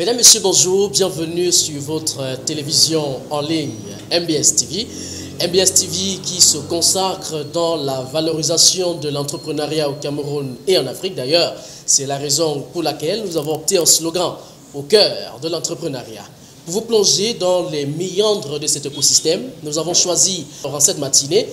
Mesdames, Messieurs, bonjour, bienvenue sur votre télévision en ligne MBS TV. MBS TV qui se consacre dans la valorisation de l'entrepreneuriat au Cameroun et en Afrique. D'ailleurs, c'est la raison pour laquelle nous avons opté un slogan au cœur de l'entrepreneuriat. Pour vous plonger dans les méandres de cet écosystème, nous avons choisi, en cette matinée,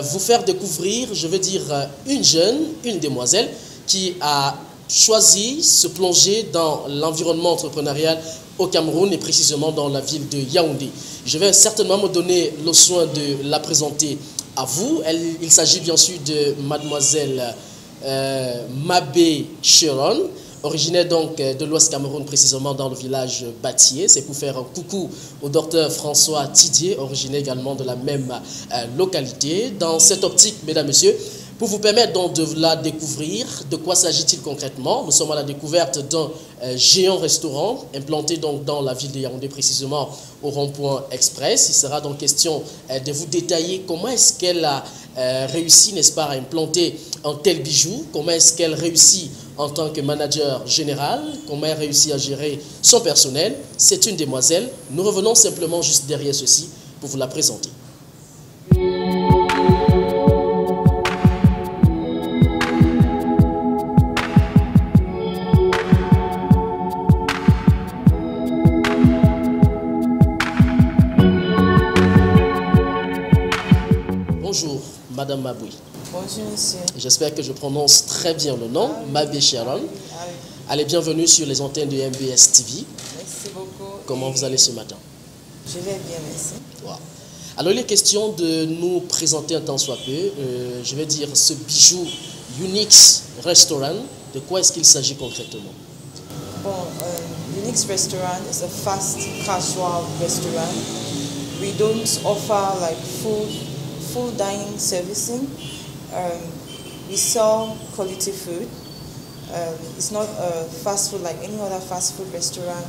vous faire découvrir, je veux dire, une jeune, une demoiselle qui a choisi se plonger dans l'environnement entrepreneurial au Cameroun et précisément dans la ville de Yaoundé. Je vais certainement me donner le soin de la présenter à vous. Il s'agit bien sûr de mademoiselle Mabé Sharon, originaire donc de l'Ouest Cameroun, précisément dans le village Batié. C'est pour faire un coucou au docteur François Tidier, originaire également de la même localité. Dans cette optique, mesdames, messieurs, pour vous permettre donc de la découvrir, de quoi s'agit-il concrètement? Nous sommes à la découverte d'un géant restaurant implanté donc dans la ville de Yaoundé, précisément au rond-point express. Il sera donc question de vous détailler comment est-ce qu'elle a réussi, n'est-ce pas, à implanter un tel bijou, comment est-ce qu'elle réussit en tant que manager général, comment elle réussit à gérer son personnel. C'est une demoiselle. Nous revenons simplement juste derrière ceci pour vous la présenter. Bonjour, Madame Maboui. Bonjour, monsieur. J'espère que je prononce très bien le nom, Mabé Sharon. Allez, bienvenue sur les antennes de MBS TV. Merci beaucoup. Comment vous allez ce matin? Je vais bien, merci. Wow. Alors, il est question de nous présenter un tant soit peu, je vais dire, ce bijou Unix Restaurant. De quoi est-ce qu'il s'agit concrètement? Bon, Unix Restaurant is a fast casual restaurant. We don't offer like full dining servicing. We sell quality food. It's not fast food like any other fast food restaurant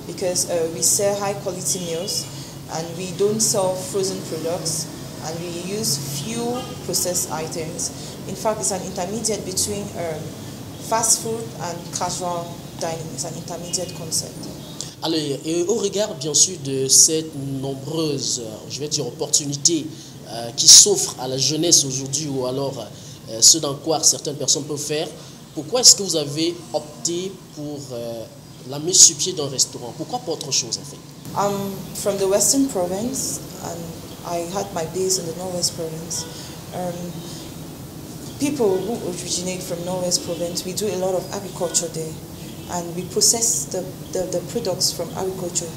because we sell high quality meals and we don't sell frozen products and we use few processed items. In fact, it's an intermediate between fast food and casual dining. It's an intermediate concept. Alors, et au regard bien sûr de cette nombreuse, je vais dire, opportunités qui s'offrent à la jeunesse aujourd'hui ou alors ce dans quoi certaines personnes peuvent faire, pourquoi est-ce que vous avez opté pour la mise sur pied d'un restaurant? Pourquoi pas autre chose en fait? I'm from the Western Province and I had my base in the Northwest Province. People who originate from Northwest Province, we do a lot of agriculture there and we process the products from agriculture.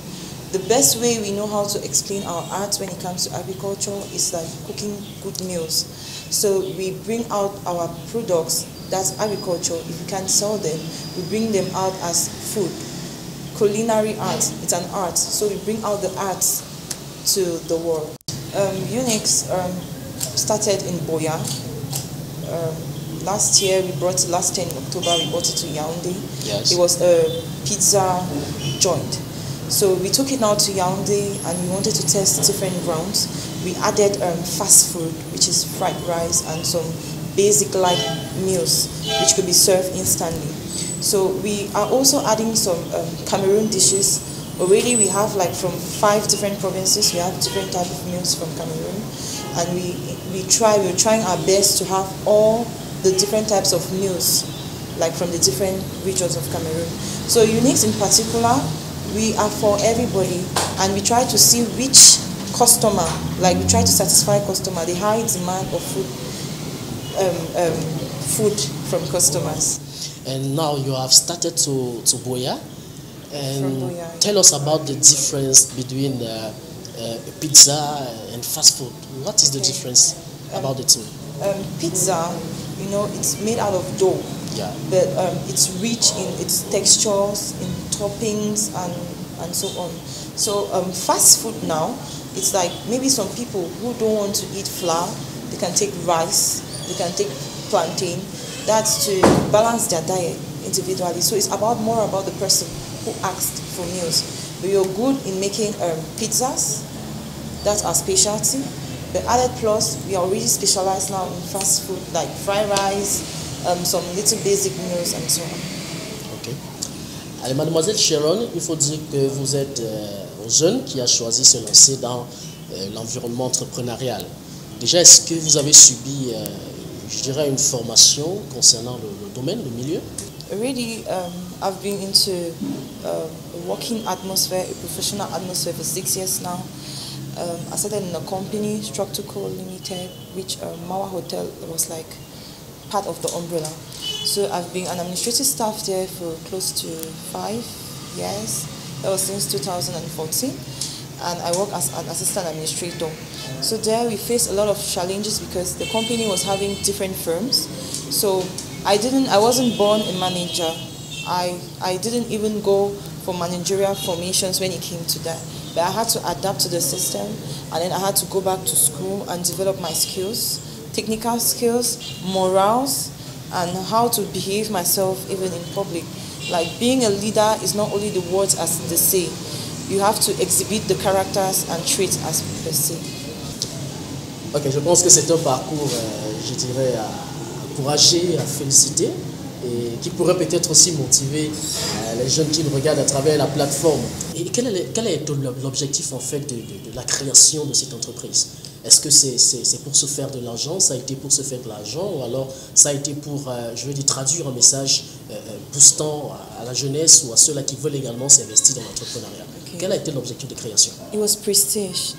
The best way we know how to explain our art when it comes to agriculture is like cooking good meals. So we bring out our products, that's agriculture. If we can't sell them, we bring them out as food. Culinary art, it's an art. So we bring out the arts to the world. Unix started in Boya. Last year, last year in October, we brought it to Yaoundé. Yes. It was a pizza joint. So we took it now to Yaoundé and we wanted to test different grounds. We added fast food, which is fried rice and some basic like meals, which could be served instantly. So we are also adding some Cameroon dishes. Already we have like from 5 different provinces, we have different types of meals from Cameroon. And we're trying our best to have all the different types of meals, like from the different regions of Cameroon. So Unix in particular, we are for everybody and we try to see which customer, like we try to satisfy customer, the high demand of food from customers. And now you have started to Boya. And Boya, tell us about the difference between pizza and fast food. What is the difference about the two? Pizza, you know, it's made out of dough. Yeah. But it's rich in its textures, in toppings, and so on. So fast food now, it's like maybe some people who don't want to eat flour, they can take rice, they can take plantain. That's to balance their diet individually. So it's more about the person who asked for meals. We are good in making pizzas. That's our specialty. But added plus, we are already specialized now in fast food like fried rice, some little basic meals and so on. Okay. Allez, mademoiselle Sharon, il faut dire que vous êtes un jeune qui a choisi de se lancer dans l'environnement entrepreneurial. Déjà, est-ce que vous avez subi, je dirais, une formation concernant le domaine, le milieu? Really, I've been into a working atmosphere, a professional atmosphere for 6 years now. I started in a company, Structural Limited, which Mawa Hotel was like part of the umbrella. So I've been an administrative staff there for close to 5 years. That was since 2014. And I work as an assistant administrator. So there we faced a lot of challenges because the company was having different firms. So I wasn't born a manager. I didn't even go for managerial formations when it came to that. But I had to adapt to the system, and then I had to go back to school and develop my skills, technical skills, morals, and how to behave myself even in public. Like being a leader is not only the words as they say. You have to exhibit the characters and traits as per se. Ok, je pense que c'est un parcours, je dirais, à encourager, à féliciter, et qui pourrait peut-être aussi motiver les jeunes qui nous regardent à travers la plateforme. Et quel est l'objectif en fait de la création de cette entreprise? Est-ce que c'est pour se faire de l'argent, ça a été pour se faire de l'argent, ou alors ça a été pour, je veux dire, traduire un message boostant à la jeunesse ou à ceux-là qui veulent également s'investir dans l'entrepreneuriat? Okay. Quel a été l'objectif de création? It was prestige.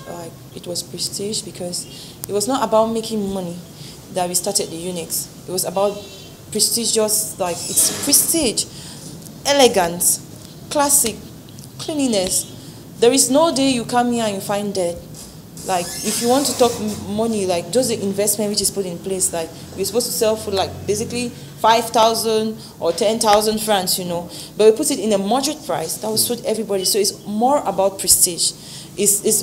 It was prestige because it was not about making money that we started the Unix. It was about prestigious, like it's prestige, elegance, classic, cleanliness. There is no day you come here and you find dead. Like, if you want to talk money, like, just the investment which is put in place, like, we're supposed to sell for, like, basically 5,000 or 10,000 francs, you know. But we put it in a moderate price that will suit everybody. So it's more about prestige.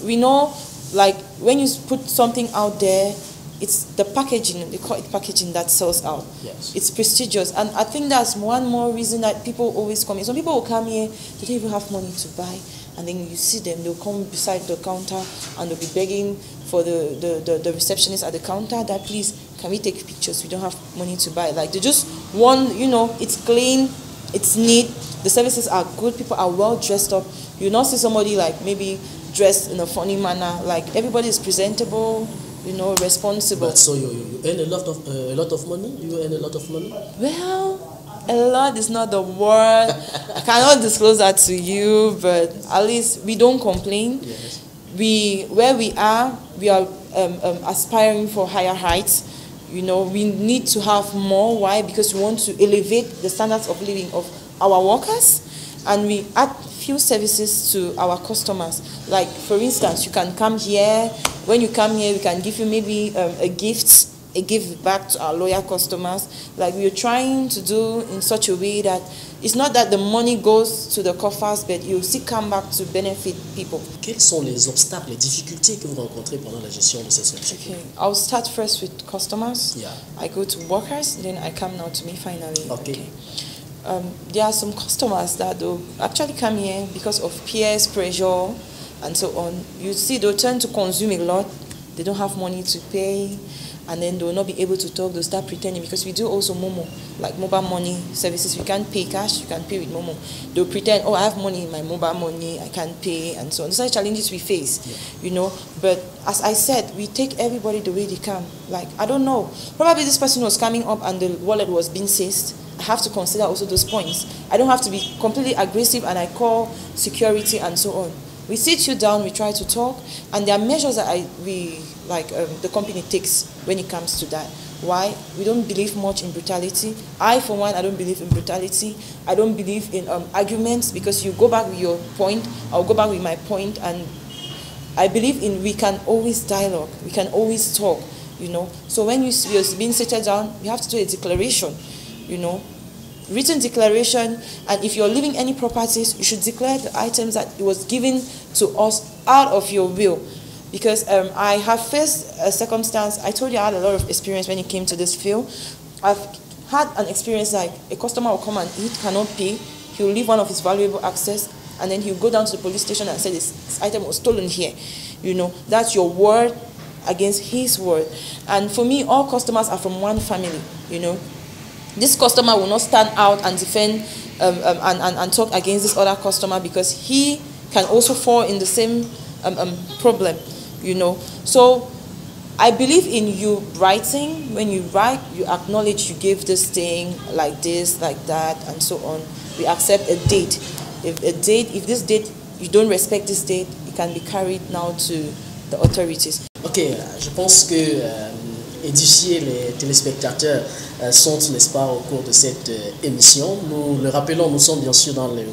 We know, like, when you put something out there, it's the packaging, they call it packaging, that sells out. Yes. It's prestigious. And I think that's one more reason that people always come here. Some people will come here, they don't even have money to buy. And then you see them, they'll come beside the counter and they'll be begging for the receptionist at the counter that, please, can we take pictures? We don't have money to buy. Like, they just want, you know, it's clean, it's neat, the services are good, people are well dressed up. You'll not see somebody like maybe dressed in a funny manner. Like, everybody is presentable, you know, responsible. But so you earn a lot of money? You earn a lot of money? Well, a lot is not the word. I cannot disclose that to you, but at least we don't complain. Yes. Where we are aspiring for higher heights. You know, we need to have more. Why? Because we want to elevate the standards of living of our workers, and we add few services to our customers. Like, for instance, you can come here. When you come here, we can give you maybe a gift back to our loyal customers. Like, we are trying to do in such a way that it's not that the money goes to the coffers, but you still come back to benefit people. Quels sont les obstacles, les difficultés que vous rencontrez pendant la gestion de cette société? Okay, I'll start first with customers. Yeah. I go to workers, then I come now to me finally. Okay. There are some customers that will actually come here because of peers pressure and so on. You see, they'll tend to consume a lot. They don't have money to pay, and then they will not be able to talk. They'll start pretending, because we do also Momo, like mobile money services. You can't pay cash, you can pay with Momo. They'll pretend, oh, I have money in my mobile money, I can't pay, and so on. Those are challenges we face, yeah. You know. But as I said, we take everybody the way they come. Like, I don't know, probably this person was coming up and the wallet was being seized. I have to consider also those points. I don't have to be completely aggressive and I call security and so on. We sit you down, we try to talk, and there are measures that the company takes when it comes to that. Why? We don't believe much in brutality. I, for one, I don't believe in brutality. I don't believe in arguments, because you go back with your point, I'll go back with my point, and I believe in we can always dialogue, we can always talk, you know. So when you're being seated down, you have to do a declaration, you know. Written declaration, and if you're leaving any properties, you should declare the items that it was given to us out of your will. Because I have faced a circumstance, I told you I had a lot of experience when it came to this field. I've had an experience like a customer will come and eat, cannot pay, he'll leave one of his valuable access, and then he'll go down to the police station and say this item was stolen here. You know, that's your word against his word. And for me, all customers are from one family, you know. This customer will not stand out and defend and talk against this other customer because he can also fall in the same problem, you know. So I believe in you writing. When you write, you acknowledge you gave this thing like this, like that, and so on. We accept a date. If this date, you don't respect this date, it can be carried now to the authorities. Ok, je pense que édifier les téléspectateurs sont, n'est-ce pas, au cours de cette émission. Nous le rappelons, nous sommes bien sûr dans le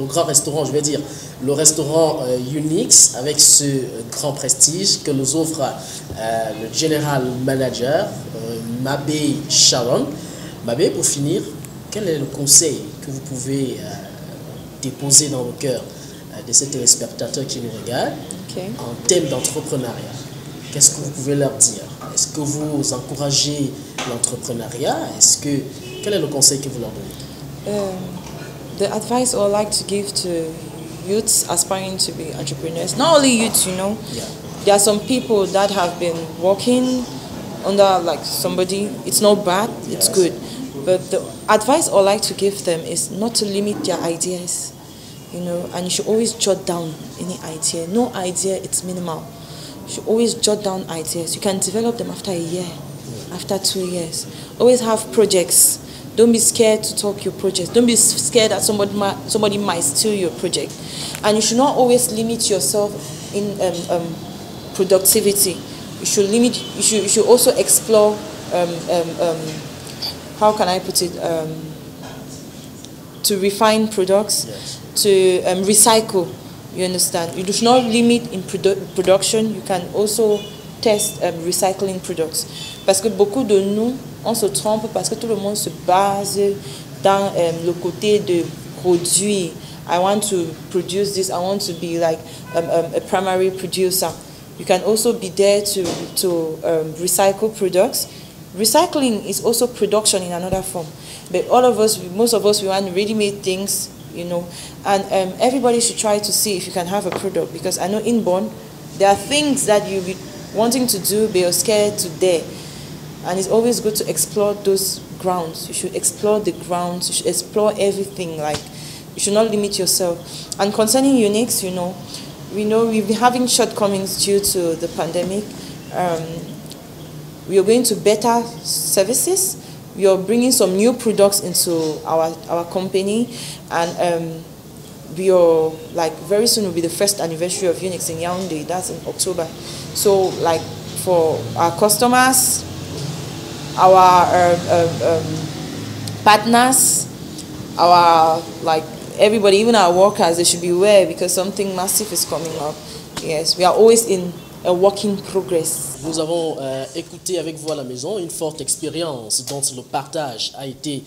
grand restaurant, je vais dire, le restaurant Unix, avec ce grand prestige que nous offre le General Manager, Mabé Sharon. Mabé, pour finir, quel est le conseil que vous pouvez déposer dans le cœur de ces téléspectateurs qui nous regardent en thème d'entrepreneuriat? Qu'est-ce que vous pouvez leur dire? Est-ce que vous encouragez l'entrepreneuriat? Quel est le conseil que vous leur donnez? The advice I would like to give to youths aspiring to be entrepreneurs, not only youths, you know, there are some people that have been working under like somebody. It's not bad, it's good. But the advice I would like to give them is not to limit their ideas, you know, and you should always jot down any idea. No idea, it's minimal. You should always jot down ideas. You can develop them after a year, after 2 years. Always have projects. Don't be scared to talk your projects. Don't be scared that somebody might steal your project. And you should not always limit yourself in productivity. You should also explore how can I put it, to refine products, to recycle, you understand? You do not limit in production, you can also test recycling products. Parce que beaucoup de nous, on se trompe parce que tout le monde se base dans le côté de produire. I want to produce this, I want to be like a primary producer. You can also be there to recycle products. Recycling is also production in another form. But most of us, we want ready-made things, you know. And everybody should try to see if you can have a product. Because I know inborn, there are things that you'll be wanting to do, but you're scared to dare. And it's always good to explore those grounds. You should explore the grounds. You should explore everything. Like, you should not limit yourself. And concerning Unix, you know we've been having shortcomings due to the pandemic. We are going to better services. We are bringing some new products into our company, and we are like very soon will be the first anniversary of Unix in Yaoundé. That's in October. So like for our customers, our partners, our like everybody, even our workers, they should be aware because something massive is coming up. Yes, we are always in a work in progress. Nous avons écouté avec vous à la maison une forte expérience dont le partage a été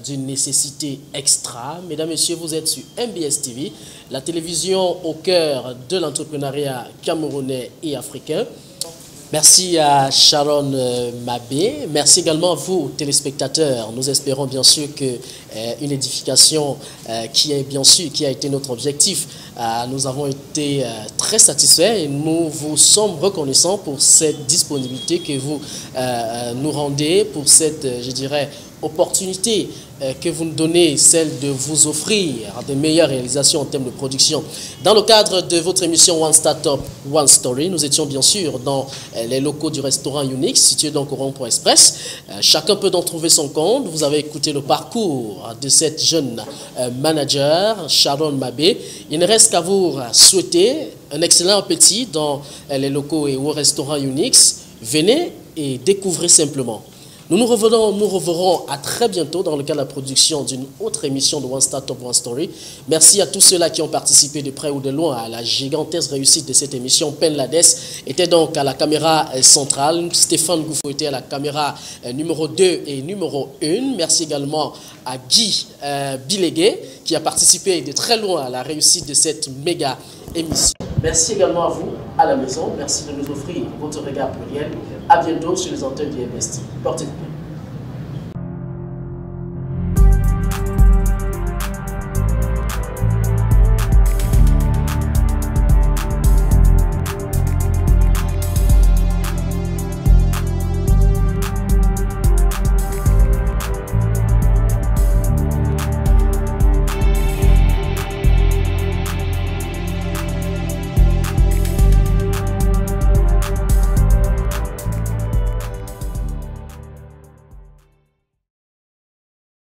d'une nécessité extra. Mesdames, Messieurs, vous êtes sur MBS TV, la télévision au cœur de l'entrepreneuriat camerounais et africain. Merci à Sharon Mabé. Merci également à vous, téléspectateurs. Nous espérons bien sûr qu'une édification qui a été notre objectif. Nous avons été très satisfaits et nous vous sommes reconnaissants pour cette disponibilité que vous nous rendez, pour cette, je dirais, opportunité que vous nous donnez, celle de vous offrir de meilleures réalisations en termes de production. Dans le cadre de votre émission One Startup, One Story, nous étions bien sûr dans les locaux du restaurant Unix, situé donc au rond-point Express. Chacun peut donc trouver son compte. Vous avez écouté le parcours de cette jeune manager, Sharon Mabé. Il ne reste qu'à vous souhaiter un excellent appétit dans les locaux et au restaurant Unix. Venez et découvrez simplement. Nous reverrons à très bientôt dans le cadre de la production d'une autre émission de One Startup, One Story. Merci à tous ceux-là qui ont participé de près ou de loin à la gigantesque réussite de cette émission. Pen Lades était donc à la caméra centrale. Stéphane Goufou était à la caméra numéro 2 et numéro 1. Merci également à Guy Bilégué qui a participé de très loin à la réussite de cette méga émission. Merci également à vous à la maison. Merci de nous offrir votre regard pluriel. À bientôt sur les antennes du MBS TV. Portez-vous bien.